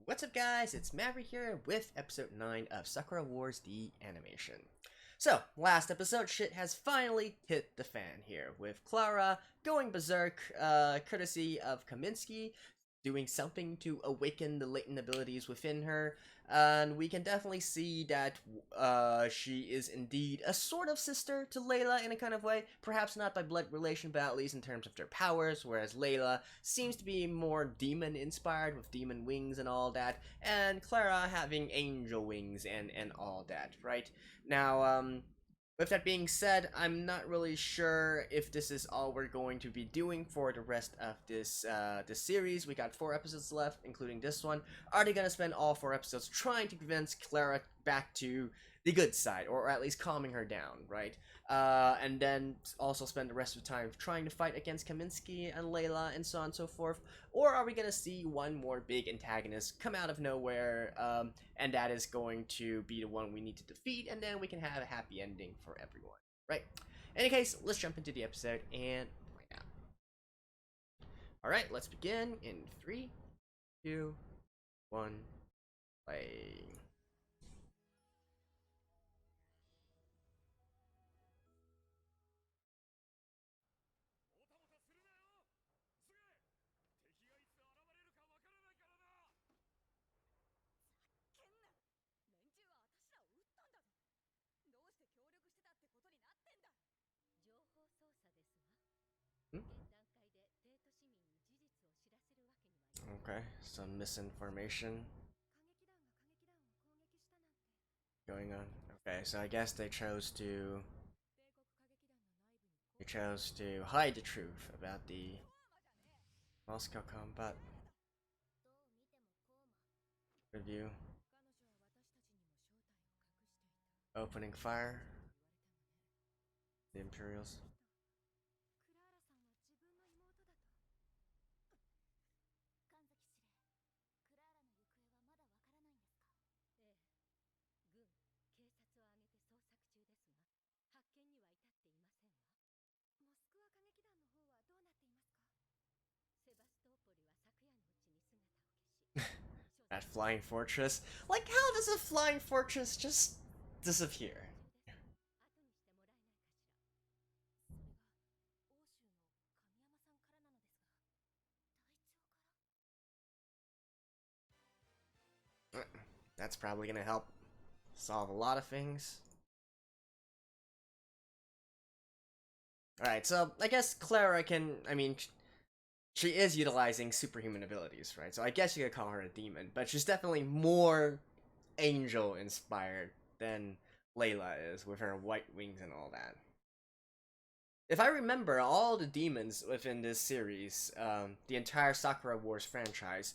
What's up guys, it's Maverick here with episode 9 of Sakura Wars the Animation. So, last episode, shit has finally hit the fan here, with Clara going berserk, courtesy of Kaminsky, doing something to awaken the latent abilities within her, and we can definitely see that she is indeed a sort of sister to Layla in a kind of way, perhaps not by blood relation, but at least in terms of their powers, whereas Layla seems to be more demon-inspired with demon wings and all that, and Clara having angel wings and all that, right? Now, with that being said, I'm not really sure if this is all we're going to be doing for the rest of this series. We got 4 episodes left, including this one. Are they gonna spend all 4 episodes trying to convince Clara back to the good side, or at least calming her down, right? And then also spend the rest of the time trying to fight against Kaminsky and Layla and so on and so forth? Or are we gonna see one more big antagonist come out of nowhere, and that is going to be the one we need to defeat, and then we can have a happy ending for everyone, right? In any case, let's jump into the episode and find out. Alright, let's begin in 3, 2, 1, play. Okay, some misinformation going on. Okay, so I guess they chose to hide the truth about the Moscow combat review. Opening fire. The Imperials. That flying fortress. Like, how does a flying fortress just disappear? That's probably gonna help solve a lot of things. Alright, so I guess Clara can, she is utilizing superhuman abilities, right? So I guess you could call her a demon, but she's definitely more angel inspired than Layla is with her white wings and all that. If I remember, all the demons within this series, the entire Sakura Wars franchise,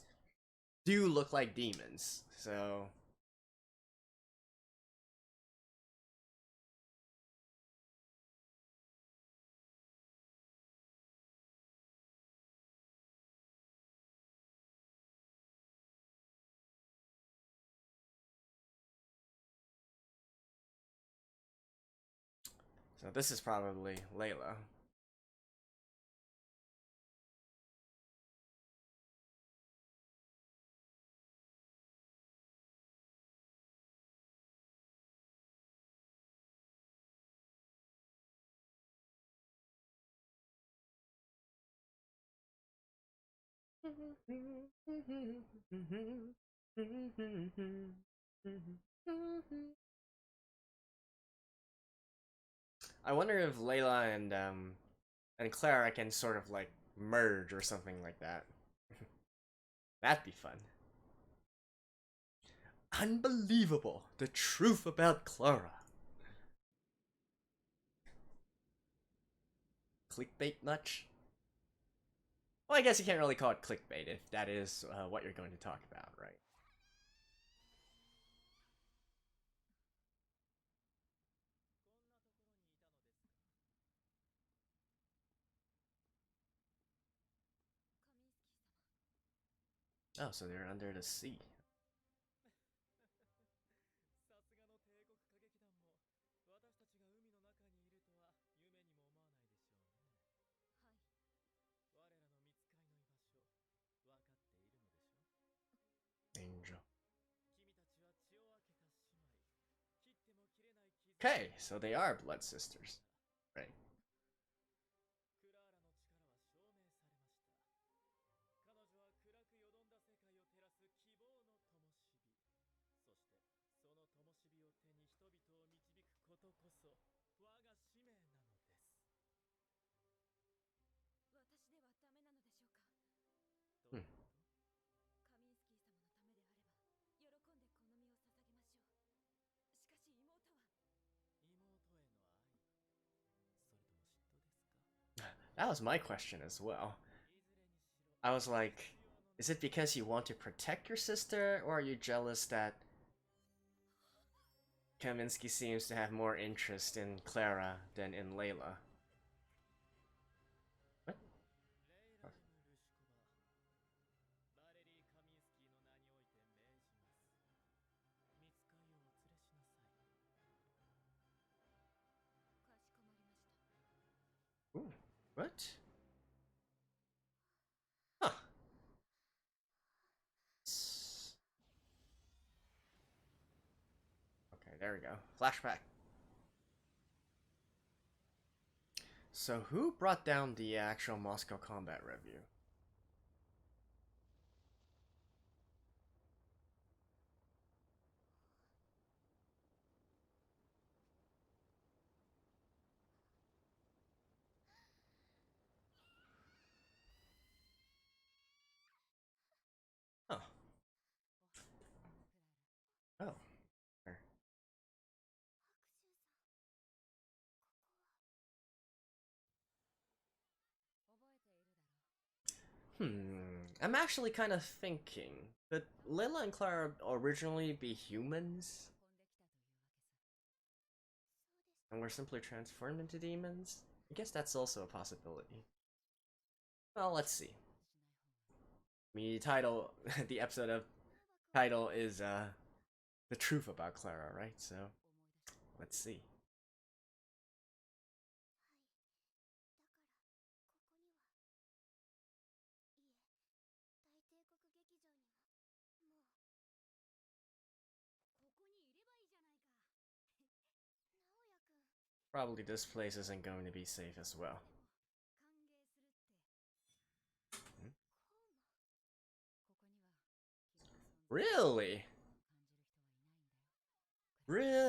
do look like demons, so... So this is probably Layla. I wonder if Layla and Clara can sort of like merge or something like that. That'd be fun. Unbelievable! The truth about Clara. Clickbait much? Well, I guess you can't really call it clickbait if that is what you're going to talk about, right? Oh, so they're under the sea. Angel Okay, so they are blood sisters. Right. クラーラの力は証明されました。彼女は暗くよどんだ世界を照らす希望の灯火。そしてその灯火を手に人々を導くことこそ我が使命なのです。私ではダメなのでしょうか。どういうこと？カミンスキー様のためであれば喜んでこの身を捧げましょう。しかし妹は妹への愛、それとも嫉妬ですか？ That was my question as well. いずれにしろ I was like, is it because you want to protect your sister, or are you jealous that Kaminsky seems to have more interest in Clara than in Layla? What? レイラ・デム・ルシコバ、バレリー・カミンスキーの名において命じます。見つかりをお連れしなさい。かしこまりました。 Ooh, what? Huh. Okay, there we go. Flashback. So who brought down the actual Moscow combat review? Huh. Oh. There. 白州さん、ここは覚えているだろう。 I'm actually kind of thinking that Layla and Clara originally be humans 運んできたというわけさ。そうでした。 and were simply transformed into demons. I guess that's also a possibility. Well, let's see. しない方が。 I mean, the title, the episode of title is the truth about Clara, right? So 思い出した。 let's see. はい。だから、ここには。いえ、大帝国劇場には、もう。ここにいればいいじゃないか。直哉くん。 Probably this place isn't going to be safe as well. 歓迎するって。 Hmm? こうも。ここには、君の存在を Really? 感じる人は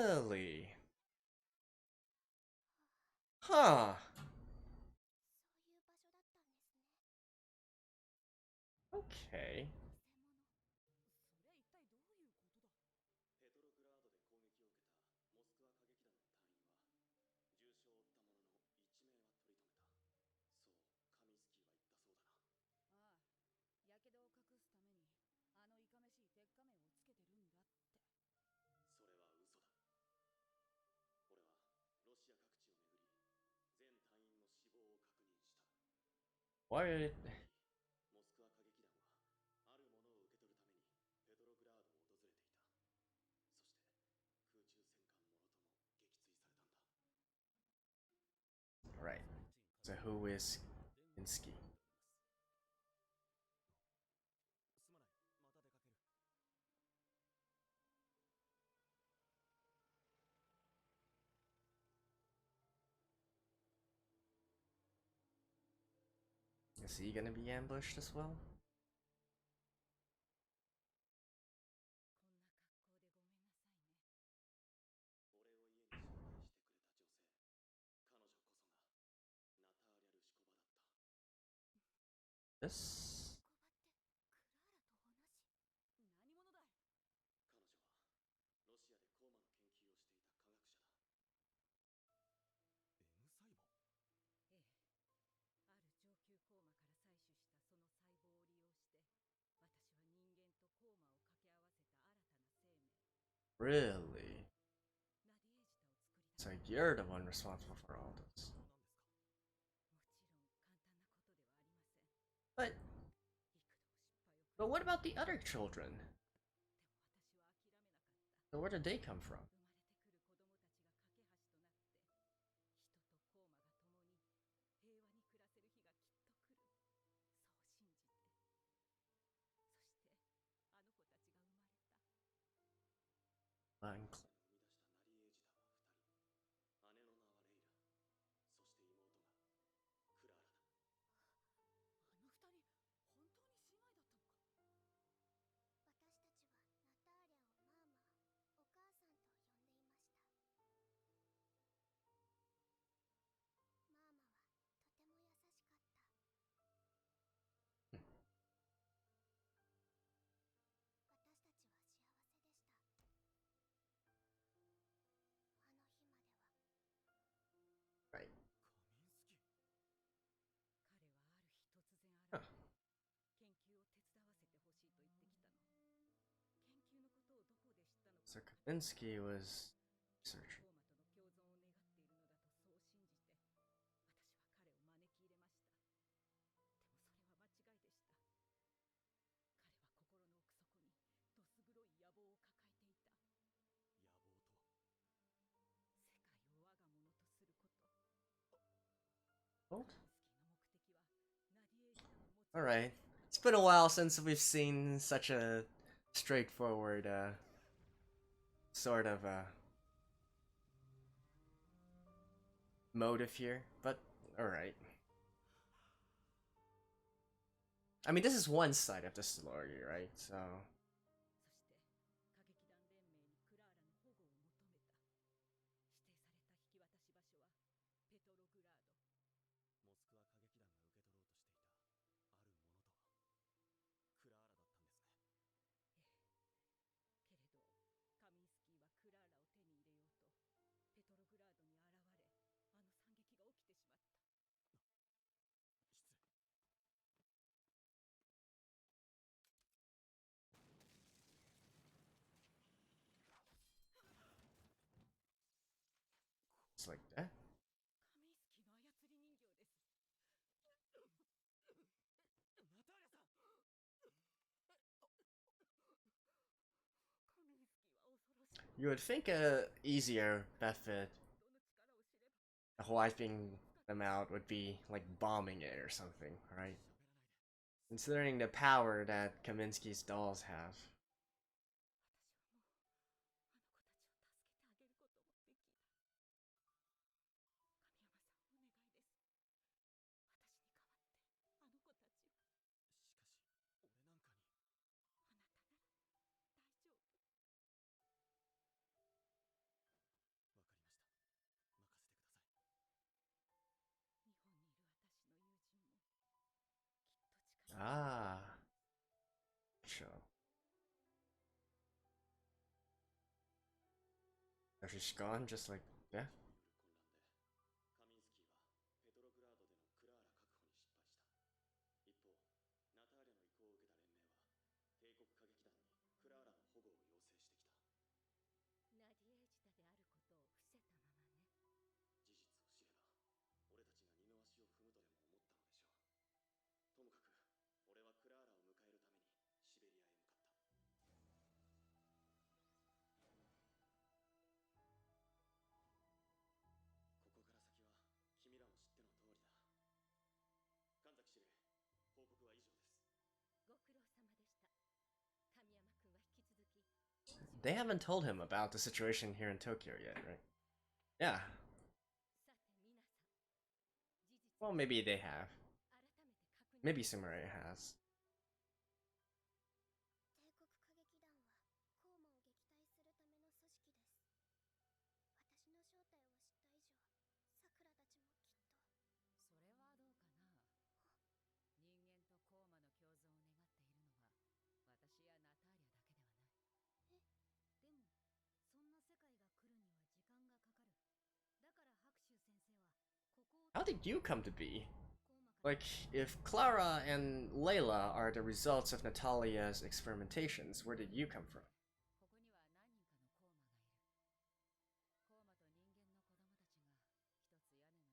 いないんだよ。 Really? Huh. そういう場所だったんですね。 Okay. 偽物。それ一体どういうことだ。ペトログラードで攻撃を受けたモスクワ歌劇団の隊員は重傷を負ったものの一命は取り留めた。そうカミンスキーは言ったそうだな。ああ、やけどを隠すためにあのいかめしい鉄仮面をつけてるんだって。それは嘘だ。俺はロシア各地を巡り全隊員の死亡を確認した。 Why? モスクワ歌劇団はあるものを受け取るためにペトログラードを訪れていた。そして空中戦艦もろとも撃墜されたんだ。 Right. So who is Kaminsky? すまない、また出かける。 Is he gonna be ambushed as well? こんな格好でごめんなさいね。俺を家に招待してくれた女性、彼女こそがナターリャ・ルシコバだった。 This? コバってクラーラと同じ。何者だい。彼女はロシアでコーマの研究をしていた科学者だ。 M 細胞？ええ、ある上級コーマから採取したその細胞を利用して私は人間とコーマを掛け合わせた新たな生命 Really? ナディエージタを作り So 出し you're the one responsible for all this. 何ですか？もちろん簡単なことではありません。 But 幾度失敗を but what about the other children? でも私は諦めなかった。 So where did they come from? 生まれてくる子供たちが架け橋となって人とコーマが共に平和に暮らせる日がきっと来る、そう信じて、そしてあの子たちが生まれた。 And 彼の生み出したナリエージタは2人。Professor Kaminsky was researching. コーマとの共存を願っているのだとそう信じて、私は彼を招き入れました。でもそれは間違いでした。彼は心の奥底にどす黒い野望を抱えていた。野望とは。世界を我が物とすること。 What? カミンスキーの目的はナディエージタの持つ Alright. It's been a while since we've seen such a straightforward, sort of, motive here, but alright. I mean, this is one side of the story, right? So. そして歌劇団連盟にクラーラの保護を求めた。指定された引き渡し場所はペトログラード。モスクワ歌劇団が受け取ろうとしていたあるものとはクラーラだったんですね。けれどカミンスキーはクラーラを手に入れようとペトログラードに現れ、あの惨劇が起きてしまった。失礼。It's like that. カミンスキーの操り人形です。ナターリャさん。カミンスキーは恐ろしい。 You would think a easier method 本当の力を知れば of wiping them out would be like bombing it or something, right? 喋らないで。 Considering the power that Kaminsky's dolls have. 私はもうあの子たちを助けてあげることもできない。神山さん、お願いです。私に代わってあの子たちを。しかし俺なんかに。あなたなら大丈夫。わかりました。任せてください。日本にいる私の友人もきっと力 Ah. Sure. Oh, she's gone just like that? 混乱でカミンスキーはペトログラードでのクラーラ確保に失敗した。一方ナターリャの意向を受けた連盟は帝国歌劇団にクラーラの保護を要請してきた。ナディエージタであることを伏せたままね。事実を知れば俺たちが二の足を踏むとでも思ったのでしょう。ともかく俺はクラーラを迎えるためにシベリアへ向かった。ここから先は君らも知っての通りだ。神崎司令、報告は以上です。ご苦労様でした。神山君は引き続き They haven't told him about the situation here in Tokyo yet, right? Yeah. さて皆さん、事実 Well, maybe they have. 改めて確認 Maybe Sumire has. 帝国歌劇団はコーマを撃退するための組織です。私の正体を知った以上、さくらたちもきっと。それはどうかな。人間とコーマの共存を願っているのは私やナターリャだけではない。え、でもそんな世界が来るには時間がかかる。だから白秋先生はここを How did you come to be? コーマから Like, if Clara and Layla are the results of Natalia's experimentations, where did you come from? ここには何人かのコーマがいる。コーマと人間の子供たちが一つ屋根の下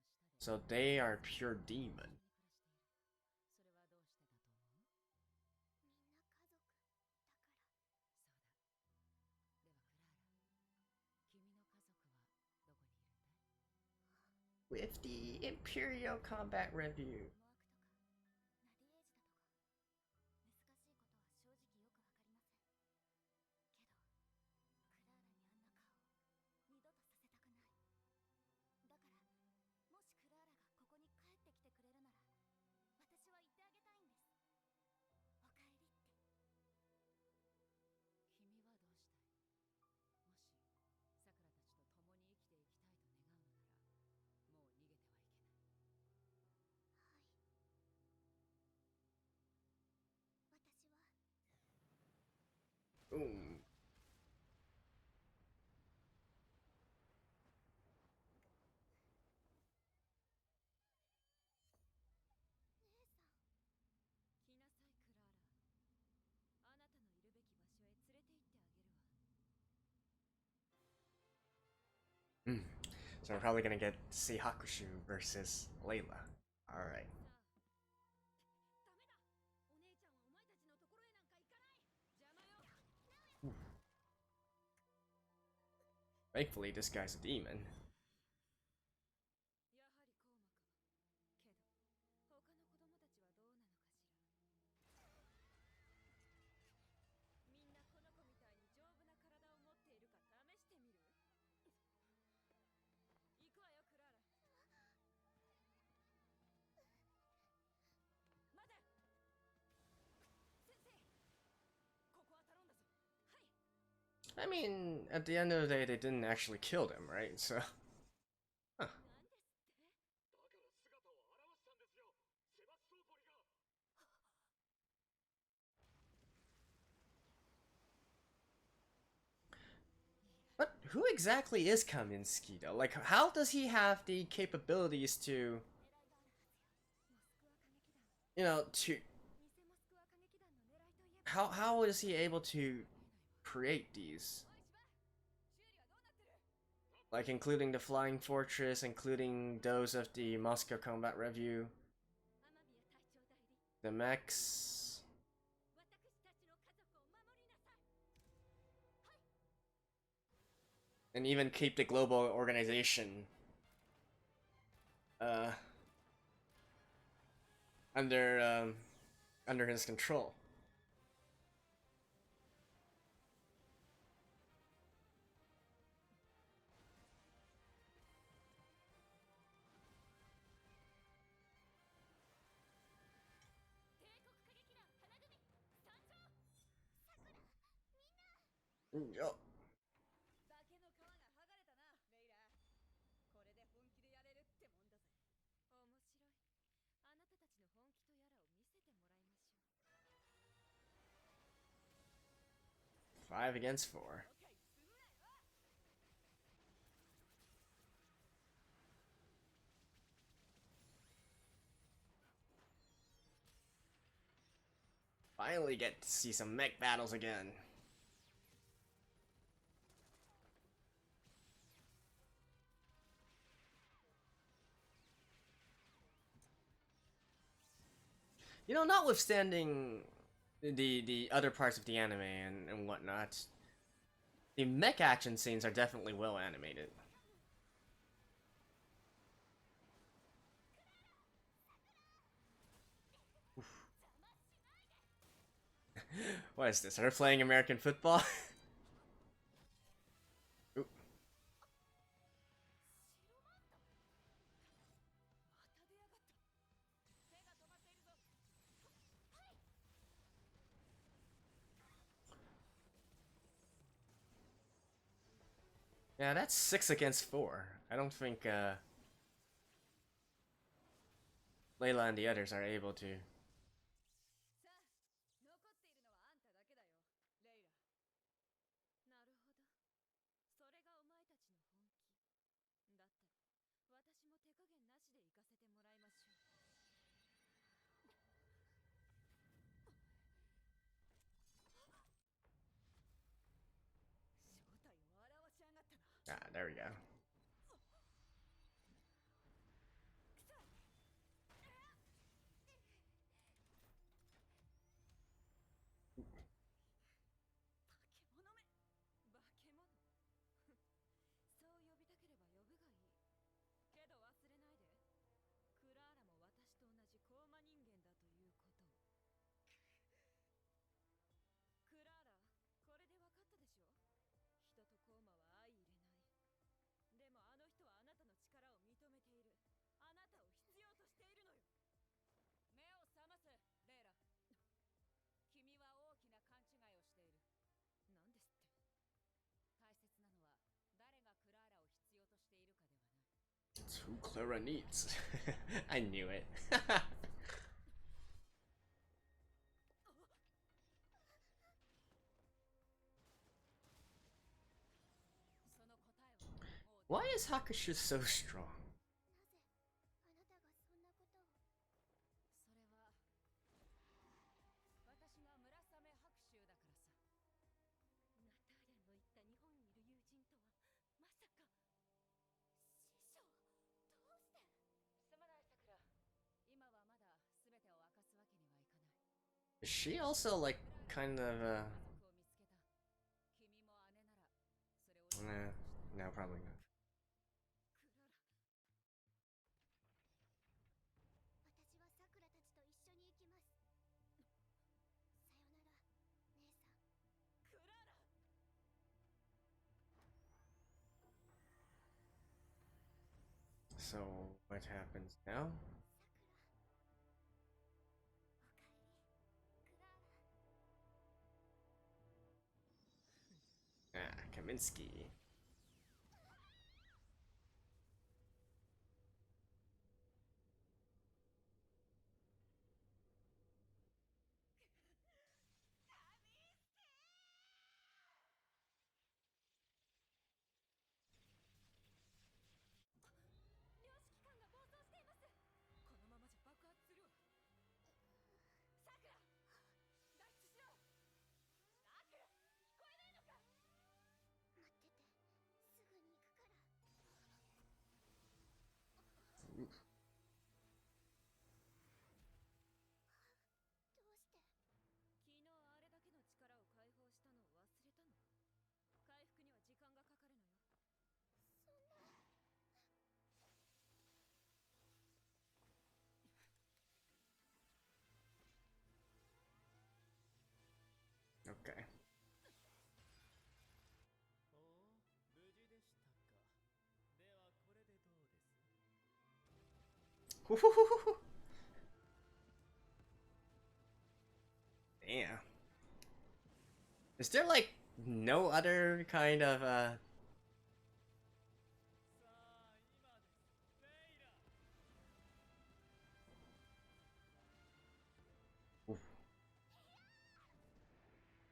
で So they are pure demon. それはどうしてだと思う？みんな家族だから。そうだ。ではクラーラ、君の家族はどこにいるんだい？ With the Imperial Combat Review. 思惑とかナディエージだとか難しいことは正直よくわかりません。けどクラーラにあんな顔二度とさせたくない。だからもしクラーラがここに帰ってきてくれるなら私は言ってあげたいんです。おかえりって。君はどうしたい？もしさくらたちと共に生きていきたいと願うのならもう逃げてはいけない。はい。私は Boom. 姉さん。来なさいクラーラ。あなたのいるべき場所へ連れて行ってあげるわ。Hmm. So we're probably gonna get to see Hakushu versus Layla. Alright. ダメだお姉ちゃんはお前たちのところへなんか行かない邪魔よ Thankfully, this guy's a demon. やはりコーマかけど他の子供たちはどうなのかしらみんなこの子みたいに丈夫な体を持っているか試してみる行くわよクラーラ待て先生ここは頼んだぞはい I mean, at the end of the day, they didn't actually kill him, right? So. Huh. なんですってだから姿を現したんですよ、セバストーポリが。 But who exactly is Kaminsky, though? Like, how does he have the capabilities to, 狙いがあるはずよモスクワ歌劇団 to 偽モスクワ歌劇団の狙いといえば how is he able to create these? おいシバ修理はどうなってる Like, including the Flying Fortress, including those of the Moscow Combat Review, 雨宮隊長代理 the mechs, 私たちの家族を守りなさい and even keep the global organization under under his control. 帝国歌劇団花組参上さくらみんな Oh, 化けの皮が剥がれたなレイラこれで本気でやれるってもんだぜ面白いあなたたちの本気とやらを見せてもらいましょう 5 against 4. 了解すんなよ Finally get to see some mech battles again. You know, notwithstanding the other parts of the anime and whatnot, the mech action scenes are definitely well animated. What is this? Are they playing American football? Oop. 白マントまた出やがった手が止まっているぞ Yeah, that's 6 against 4. I don't think Layla and the others are able to. さあ残っているのはあんただけだよレイラなるほどそれがお前たちの本気だったら私も手加減なしで行かせてもらいましょう正体を現しやがったな Ah, there we go. 化け物め化け物そう呼びたければ呼ぶがいいけど忘れないでクラーラも私と同じコーマ人間だということをクラーラこれで分かったでしょ人とコーマは相入れないでもあの人はあなたの力を認めているあなたを必要としているのよ目を覚ませレイラ君は大きな勘違いをしている何ですって大切なのは誰がクラーラを必要としているかではない It's who Clara needs. I knew it. その答えはもう Why is Hakushu so strong? なぜあなたがそんなことをそれは私が村雨白秋だからさナターリャンの言った日本にいる友人とはまさか Is she also like kind of no, probably not. 私はさくらたちと一緒に行きます。さよなら、姉さん。クララ。 So what happens now? さくら、おかえり。クララ。 Ah, Kaminsky. 量子機関が暴走しています。このままじゃ爆発するわ。さくら、脱出しろ。さくら、聞こえないのか。待ってて、すぐに行くから。どうして。昨日あれだけの力を解放したのを忘れたの。回復には時間がかかるのよ。そんな。 Okay. ほう、無事でしたか。ではこれでどうです？ Damn. Is there like no other kind of さあ、今です。セイラ。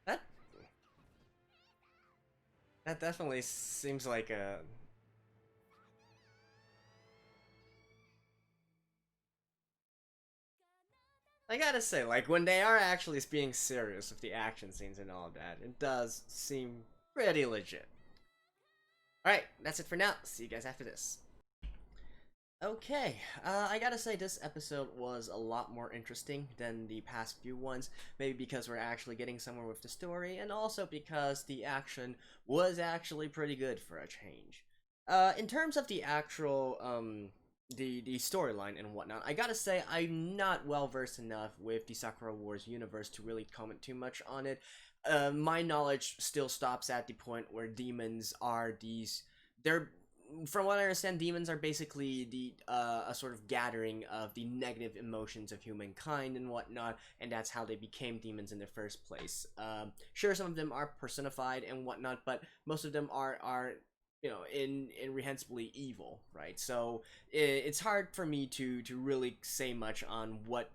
that that definitely seems like a I gotta say, like, when they are actually being serious with the action scenes and all that, it does seem pretty legit. Alright, that's it for now. See you guys after this. Okay, I gotta say this episode was a lot more interesting than the past few ones, maybe because we're actually getting somewhere with the story, and also because the action was actually pretty good for a change. In terms of the actual, the storyline and whatnot, I gotta say I'm not well versed enough with the Sakura Wars universe to really comment too much on it. My knowledge still stops at the point where demons are they're from what I understand, demons are basically the a sort of gathering of the negative emotions of humankind and whatnot, and that's how they became demons in the first place. Sure, some of them are personified and whatnot, but most of them are incomprehensibly evil, right? So it's hard for me to really say much on what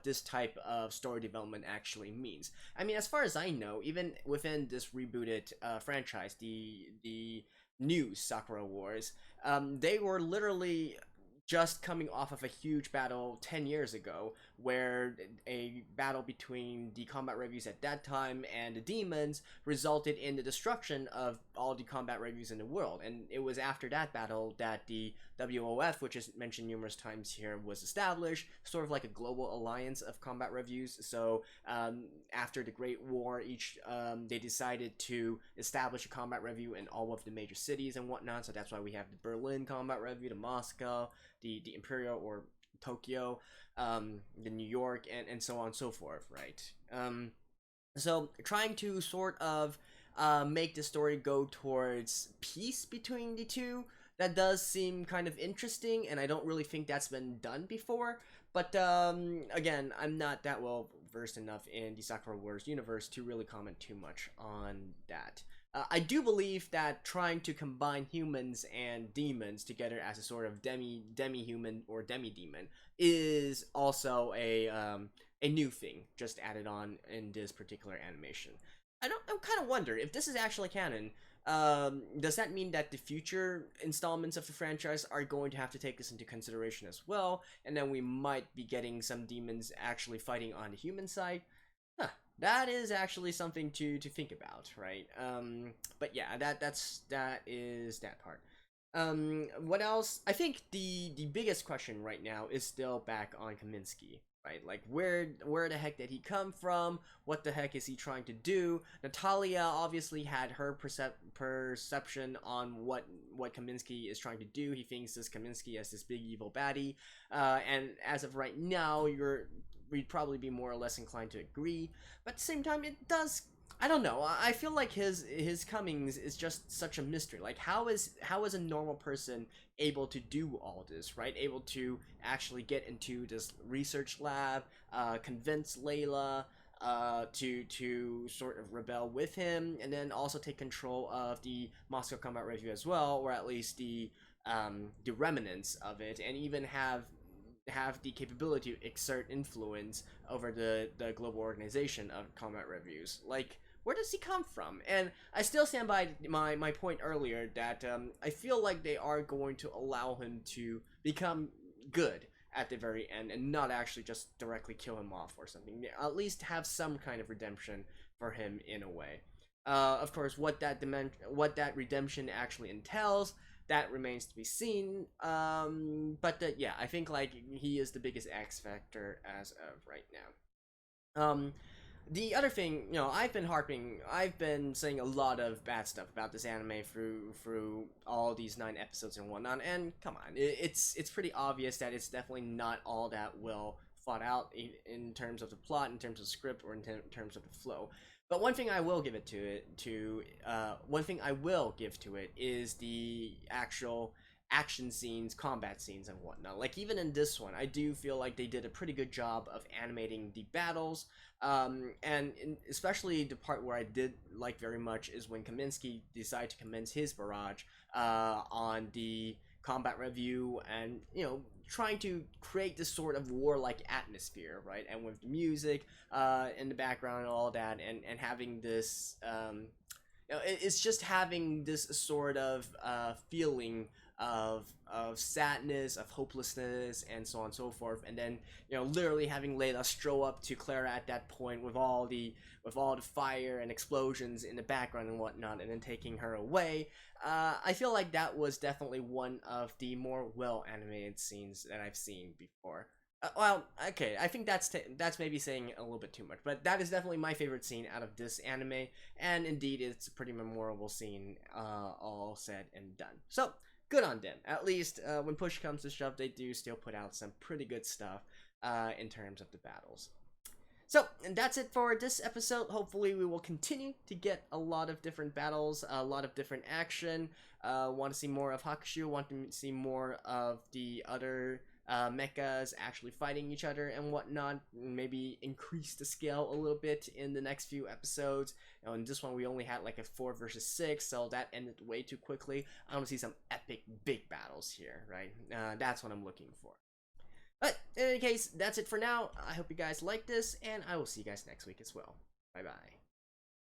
this type of story development actually means. I mean, as far as I know, even within this rebooted franchise, the new Sakura Wars, they were literally just coming off of a huge battle 10 years ago, where a battle between the combat reviews at that time and the demons resulted in the destruction of all the combat reviews in the world. And it was after that battle that the WOF, which is mentioned numerous times here, was established, sort of like a global alliance of combat reviews. So after the Great War, they decided to establish a combat review in all of the major cities and whatnot. So that's why we have the Berlin Combat Review, the Moscow, the Imperial or Tokyo, the New York, and so on and so forth, right? So trying to sort of make the story go towards peace between the two, that does seem kind of interesting, and I don't really think that's been done before. But again, I'm not that well versed enough in the Sakura Wars universe to really comment too much on that. I do believe that trying to combine humans and demons together as a sort of demi-human or demi-demon is also a new thing just added on in this particular animation. I kind of wonder if this is actually canon. Does that mean that the future installments of the franchise are going to have to take this into consideration as well, and then we might be getting some demons actually fighting on the human side? Huh, that is actually something to think about, right? But yeah, that is that part. What else? I think the biggest question right now is still back on Kaminsky. right? Like where the heck did he come from? What the heck is he trying to do? Natalia obviously had her perception on what Kaminsky is trying to do. He thinks this Kaminsky as this big evil baddie, and as of right now, we'd probably be more or less inclined to agree. But at the same time, it does. I don't know. I feel like his comings is just such a mystery. Like how is a normal person able to do all this, right? Able to actually get into this research lab, convince Layla to sort of rebel with him, and then also take control of the Moscow Combat Review as well, or at least the remnants of it, and even have the capability to exert influence over the global organization of combat reviews. Like, where does he come from? And I still stand by my point earlier that I feel like they are going to allow him to become good at the very end and not actually just directly kill him off or something. At least have some kind of redemption for him in a way. Of course, what that redemption actually entails, that remains to be seen. But yeah, I think like he is the biggest X factor as of right now. The other thing, I've been saying a lot of bad stuff about this anime through all these 9 episodes and whatnot, and come on, it's pretty obvious that it's definitely not all that well thought out in terms of the plot, in terms of script, or in terms of the flow. But one thing I will give to it is the actual action scenes, combat scenes, and whatnot. Like even in this one, I do feel like they did a pretty good job of animating the battles, and especially the part where I did like very much is when Kaminsky decided to commence his barrage on the combat review, and trying to create this sort of warlike atmosphere, right? And with the music in the background and all that, and having this it's just having this sort of feeling of sadness, of hopelessness, and so on and so forth. And then literally having Layla stroll up to Clara at that point with all the fire and explosions in the background and whatnot, and then taking her away. I feel like that was definitely one of the more well animated scenes that I've seen before. Well, okay, I think that's maybe saying a little bit too much, but that is definitely my favorite scene out of this anime, and indeed it's a pretty memorable scene, all said and done. So, good on them. At least, when push comes to shove, they do still put out some pretty good stuff, in terms of the battles. So, and that's it for this episode. Hopefully we will continue to get a lot of different battles, a lot of different action. Want to see more of Hakushu, want to see more of the other mechas actually fighting each other and whatnot. Maybe increase the scale a little bit in the next few episodes. In this one we only had like a 4 versus 6, so that ended way too quickly. I want to see some epic big battles here, right? That's what I'm looking for. But in any case, that's it for now. I hope you guys like this, and I will see you guys next week as well. Bye bye.